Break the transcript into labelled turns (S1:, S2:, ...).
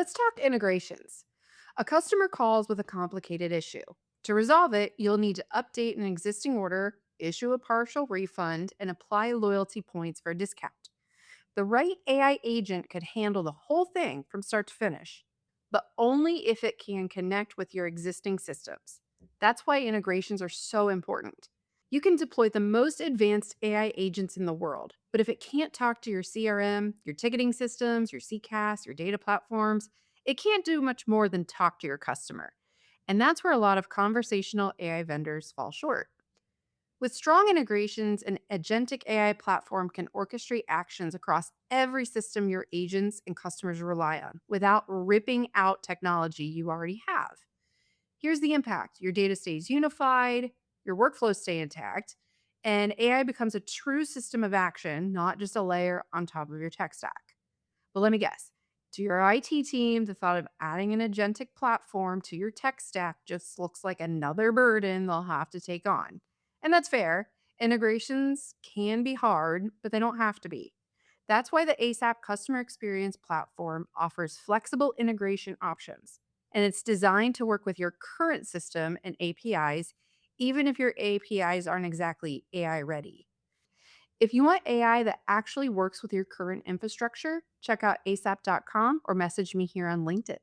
S1: Let's talk integrations. A customer calls with a complicated issue. To resolve it, you'll need to update an existing order, issue a partial refund, and apply loyalty points for a discount. The right AI agent could handle the whole thing from start to finish, but only if it can connect with your existing systems. That's why integrations are so important. You can deploy the most advanced AI agents in the world, but if it can't talk to your CRM, your ticketing systems, your CCaaS, your data platforms, it can't do much more than talk to your customer. And that's where a lot of conversational AI vendors fall short. With strong integrations, an agentic AI platform can orchestrate actions across every system your agents and customers rely on without ripping out technology you already have. Here's the impact: your data stays unified, your workflows stay intact, and AI becomes a true system of action, not just a layer on top of your tech stack. But let me guess, to your IT team, the thought of adding an agentic platform to your tech stack just looks like another burden they'll have to take on. And that's fair. Integrations can be hard, but they don't have to be. That's why the ASAP Customer Experience Platform offers flexible integration options. And it's designed to work with your current system and APIs, even if your APIs aren't exactly AI ready. If you want AI that actually works with your current infrastructure, check out asap.com or message me here on LinkedIn.